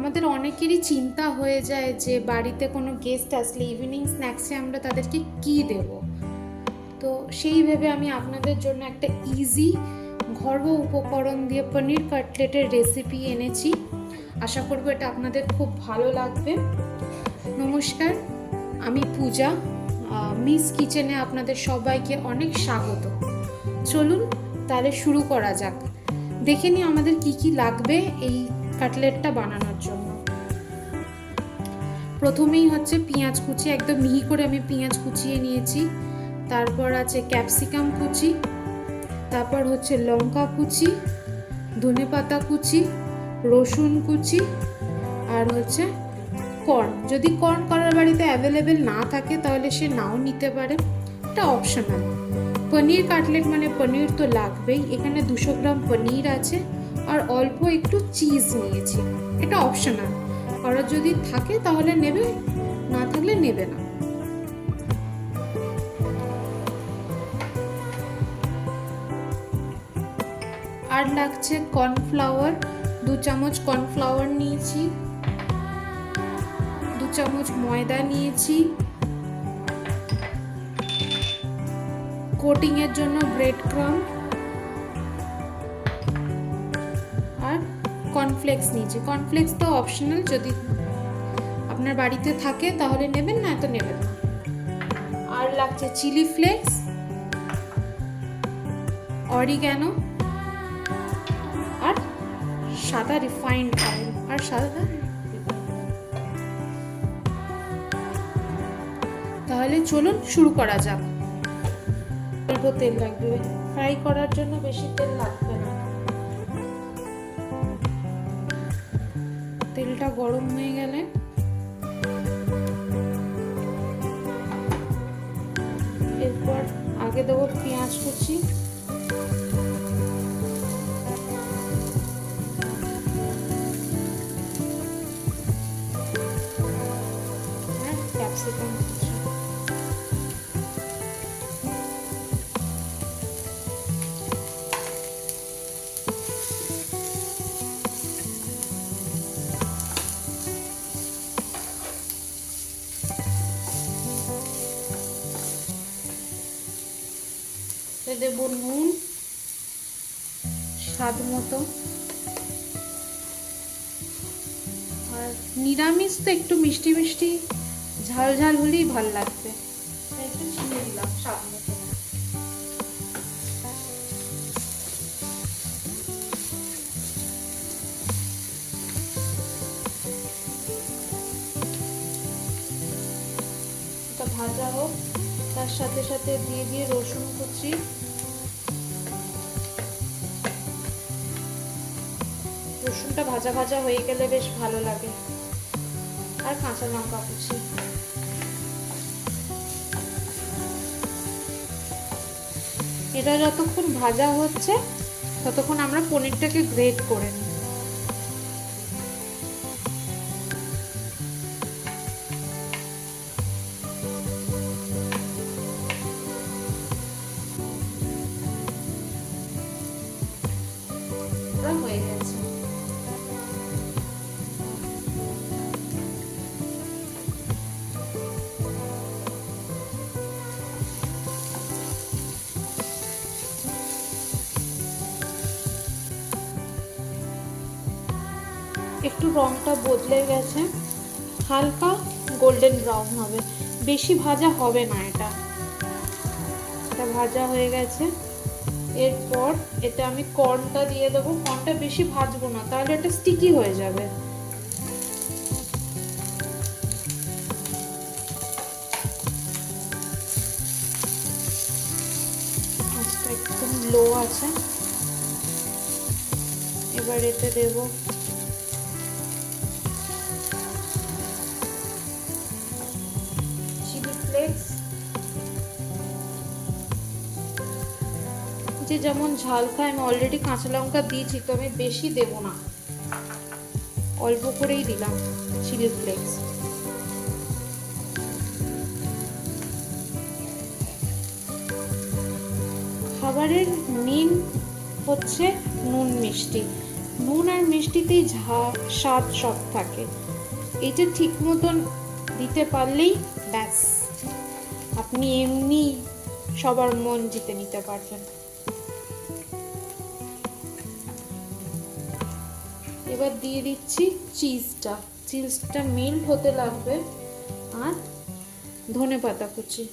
আমাদের অনেকেরই চিন্তা হয়ে যায় যে বাড়িতে কোনো গেস্ট আসলে ইভিনিং স্ন্যাক্সে আমরা তাদেরকে কি দেব। তো সেই ভেবে আমি আপনাদের জন্য একটা ইজি ঘরোয়া উপকরণ দিয়ে পনির কাটলেটের রেসিপি এনেছি। আশা করবো এটা আপনাদের খুব ভালো লাগবে। নমস্কার, আমি পূজা। মিস কিচেনে আপনাদের সবাইকে অনেক স্বাগত। চলুন তাহলে শুরু করা যাক। দেখে নিই আমাদের কি কি লাগবে এই কাটলেটটা বানানোর জন্য। প্রথমেই হচ্ছে পেঁয়াজ কুচি, একদম মিহি করে আমি পেঁয়াজ কুচিয়ে নিয়েছি। তারপর আছে ক্যাপসিকাম কুচি, তারপর হচ্ছে লঙ্কা কুচি, ধনেপাতা কুচি, রসুন কুচি, আর হচ্ছে কর্ন। যদি কর্ন কারোর বাড়িতে অ্যাভেলেবেল না থাকে তাহলে সে নাও নিতে পারে, এটা অপশনাল। পনির কাটলেট মানে পনির তো লাগবেই। এখানে 200 গ্রাম পনির আছে আর অল্প একটু চিজ নিয়েছি, এটা অপশনাল। কারোর যদি থাকে তাহলে নেবে, না থাকলে নেবে না। আর লাগছে কর্নফ্লাওয়ার, 2 চামচ কর্নফ্লাওয়ার নিয়েছি, 2 চামচ ময়দা নিয়েছি, কোটিং এর জন্য ব্রেড ক্রাম, আর কর্নফ্লেক্স নিয়েছি। কর্নফ্লেক্স তো অপশনাল, যদি আপনার বাড়িতে থাকে তাহলে নেবেন, না তো নেবেন না। আর লাগছে চিলি ফ্লেক্স, অরিগ্যানো, আর সাদা রিফাইন্ড অয়েল, আর সাদা। তাহলে চলুন শুরু করা যাক। অল্প তেল লাগবে, ফ্রাই করার জন্য বেশি তেল লাগবে না। তেলটা গরম হয়ে গেলে এরপর আগে দেবো পেঁয়াজ কুচি, আর ক্যাপসিকাম কুচি। দেবো নুন স্বাদ মতো, আর নিরামিষ তো একটু মিষ্টি মিষ্টি ঝাল ঝাল হলেই ভালো লাগবে, একটু চিনি দিলাম স্বাদ মতো। এটা ভাজা হোক, তার সাথে সাথে দিয়ে দিয়ে রসুন কুচি, রসুনটা ভাজা ভাজা হয়ে গেলে বেশ ভালো লাগে, আর কাঁচা লঙ্কা কুচি। এটা যতক্ষণ ভাজা হচ্ছে ততক্ষণ আমরা পনিরটাকে গ্রেট করে নিই। হয়ে গেছে। একটু রংটা বদলে গেছে, হালকা গোল্ডেন ব্রাউন হবে, বেশি ভাজা হবে না। এটা ভাজা হয়ে গেছে। এরপর এতে আমি কর্নটা দিয়ে দেবো। কর্নটা বেশি ভাজবো না, তাহলে এটা স্টিকি হয়ে যাবে। আঁচটা একদম লো আছে। এবার এতে দেবো চিলি ফ্লেক্স, যে যেমন ঝাল খায়। আমি অলরেডি কাঁচা লঙ্কা দিয়েছি, তো আমি বেশি দেব না, অল্প করেই দিলাম চিলি ফ্লেক্স। খাবারের মেন হচ্ছে নুন মিষ্টি। নুন আর মিষ্টিতেই স্বাদ সব থাকে। এটা ঠিক মতন দিতে পারলেই ব্যাস, আপনি এমনি সবার মন জিতে নিতে পারবেন। এবার দিয়ে দিচ্ছি চিজটা মেল্ট হতে লাগবে, আর ধনেপাতা কুচি।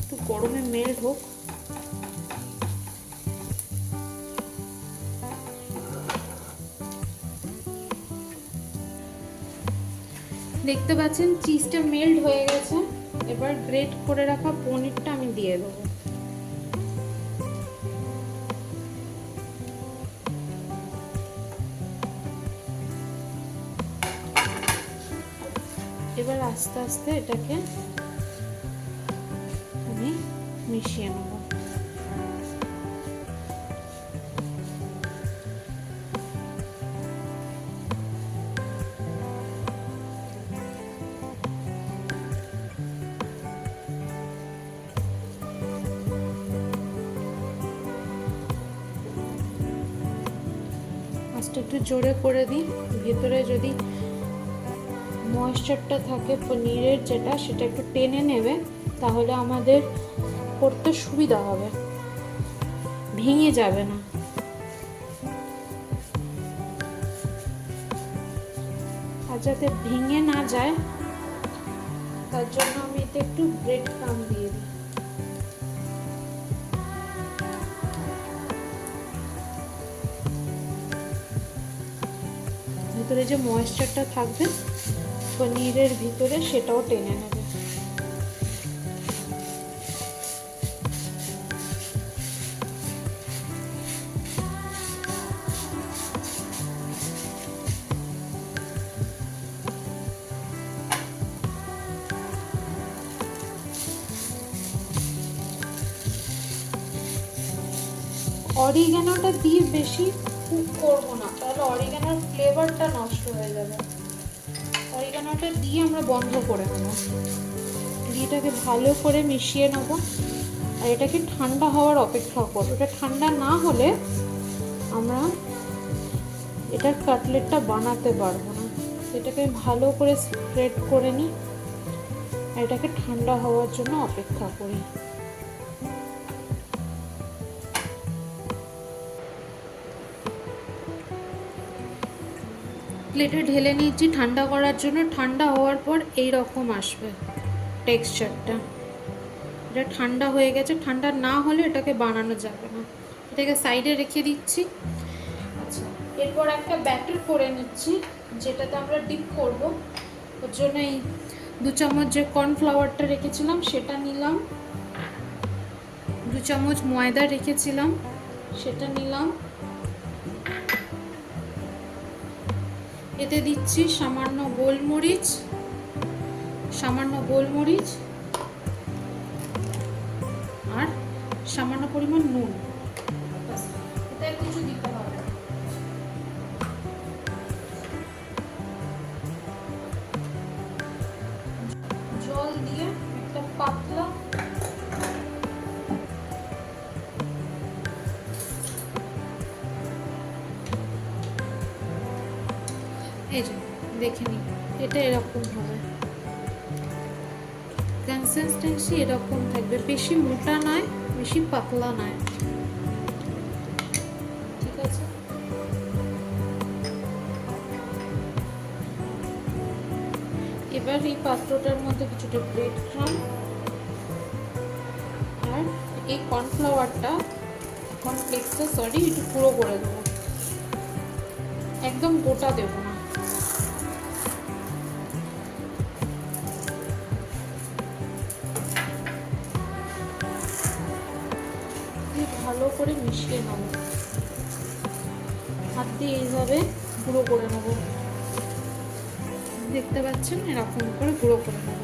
একটু গরমে মেল্ট হোক। দেখতে পাচ্ছেন চিজটা মেল্ট হয়ে গেছে। এবার গ্রেট করে রাখা পনিরটা আমি দিয়ে দেবো। এবার আস্তে আস্তে এটাকে আমি মিশিয়ে নেব। আস্তে একটু জোরে করে দিই, ভেতরে যদি ময়েশ্চারটা থাকে পনিরের যেটা, সেটা একটু টেনে নেবে, তাহলে আমাদের করতে সুবিধা হবে, ভেঙে যাবে না। আর যাতে ভেঙে না যায় তার জন্য আমি এতে একটু ব্রেড ক্রাম্ব দিয়ে দিই। ভিতরে যে ময়েশ্চারটা থাকবে পনিরের ভিতরে, সেটাও টেনে নেবে। অরিগ্যানোটা দিয়ে বেশি কুক করবো না, তাহলে অরিগ্যানোর ফ্লেভারটা নষ্ট হয়ে যাবে। অরিগ্যানোটা দিয়ে আমরা বন্ধ করে নেবো। এটাকে ভালো করে মিশিয়ে নেবো, আর এটাকে ঠান্ডা হওয়ার অপেক্ষা করবো। এটা ঠান্ডা না হলে আমরা এটার কাটলেটটা বানাতে পারবো না। এটাকে ভালো করে স্প্রেড করে নিই, আর এটাকে ঠান্ডা হওয়ার জন্য অপেক্ষা করি। প্লেটে ঢেলে নিচ্ছি ঠান্ডা করার জন্য। ঠান্ডা হওয়ার পর এই রকম আসবে টেক্সচারটা। এটা ঠান্ডা হয়ে গেছে, ঠান্ডা না হলে এটাকে বানানো যাবে না। এটাকে সাইডে রেখে দিচ্ছি। আচ্ছা, এরপর একটা ব্যাটার করে নিচ্ছি, যেটাতে আমরা ডিপ করব। ওর জন্য এই 2 চামচ যে কর্নফ্লাওয়ারটা রেখেছিলাম সেটা নিলাম, 2 চামচ ময়দা রেখেছিলাম সেটা নিলাম। এতে দিচ্ছি সামান্য গোলমরিচ আর সামান্য পরিমাণ নুন। এতে কিছু দিতে হবে। জল দিয়ে একটা পাতলা এই যে দেখে নিন, এটা এরকম হবে, কনসিস্টেন্সি এরকম থাকবে, বেশি মোটা নয় বেশি পাতলা নয়। ঠিক আছে, এবার এই পাত্রটার মধ্যে কিছুটা ব্রেড ক্রাম্ব আর এই কর্নফ্লাওয়ারটা, কর্নফ্লেক্সটা একটু পুরো করে দেবো, একদম গোটা দেবো না। ভালো করে মিশিয়ে নেব, হাত দিয়ে এইভাবে গুঁড়ো করে নেব। দেখতে পাচ্ছেন এরকম করে গুঁড়ো করে নেব।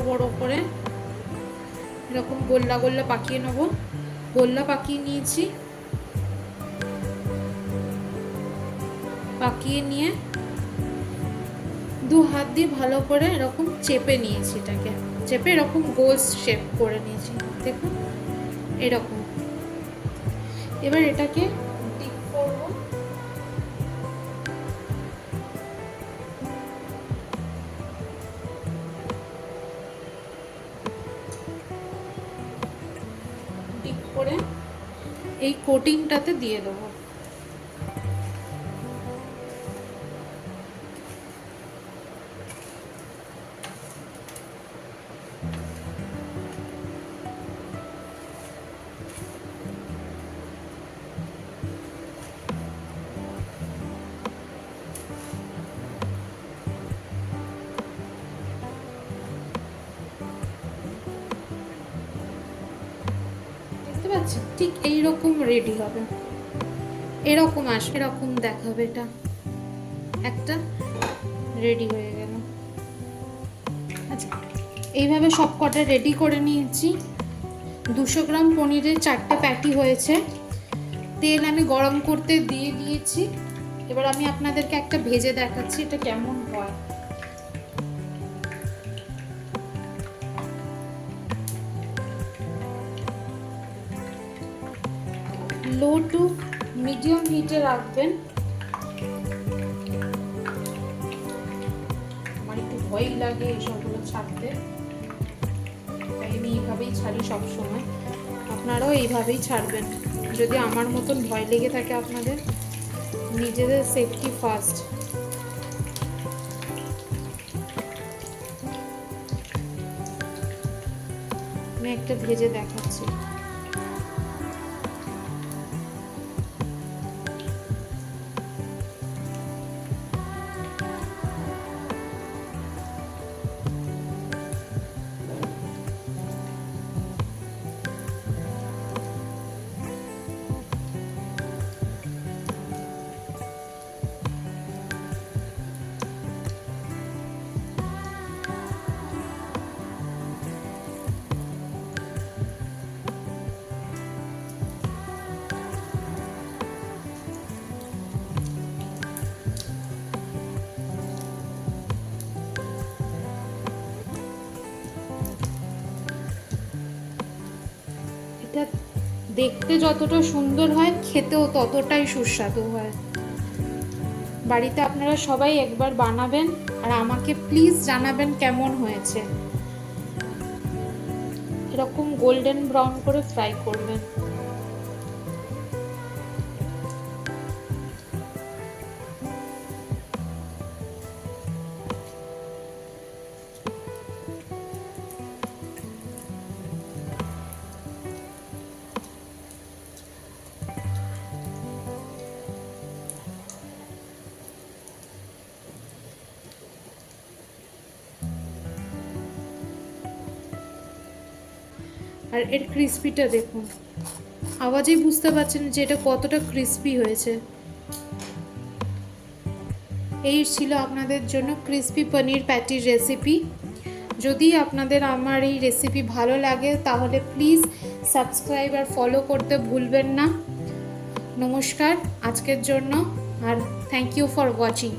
বড় করে এরকম গোল্লা গোল্লা পাকিয়ে নেব। গোল্লা পাকিয়ে নিয়েছি, পাকিয়ে নিয়ে দু হাত দিয়ে ভালো করে এরকম চেপে নিয়েছি, এটাকে চেপে এরকম গোল শেপ করে নিয়েছি, দেখুন এরকম। এবার এটাকে ডিপ করব। ডিপ করে এই কোটিংটাতে দিয়ে দেবো। ঠিক এইরকম রেডি হবে, এরকম আসবে, এরকম দেখাবে, এটা একটা রেডি হয়ে গেল। আচ্ছা, এইভাবে সব কটা রেডি করে নিয়েছি। 200 গ্রাম পনিরের 4টে প্যাটি হয়েছে। তেল আমি গরম করতে দিয়ে দিয়েছি। এবার আমি আপনাদেরকে একটা ভেজে দেখাচ্ছি এটা কেমন হয়। লো টু মিডিয়াম হিটে রাখবেন। আমার একটু ভয় লাগে এসবগুলো ছাড়তে, তাই আমি এইভাবেই ছাড়ি সব সময়। আপনারাও এইভাবেই ছাড়বেন যদি আমার মতন ভয় লেগে থাকে আপনাদের। নিজেদের সেফটি ফার্স্ট। আমি একটা ভেজে দেখাচ্ছি। এটা দেখতে যতটা সুন্দর হয়, খেতেও ততটাই সুস্বাদু হয়। বাড়িতে আপনারা সবাই একবার বানাবেন আর আমাকে প্লিজ জানাবেন কেমন হয়েছে। এরকম গোল্ডেন ব্রাউন করে ফ্রাই করবেন। আর এর ক্রিস্পিটা দেখুন, আওয়াজেই বুঝতে পারছেন যে এটা কতটা ক্রিস্পি হয়েছে। এই ছিল আপনাদের জন্য ক্রিস্পি পনির প্যাটির রেসিপি। যদি আপনাদের আমার এই রেসিপি ভালো লাগে তাহলে প্লিজ সাবস্ক্রাইব আর ফলো করতে ভুলবেন না। নমস্কার আজকের জন্য, আর থ্যাংক ইউ ফর ওয়াচিং।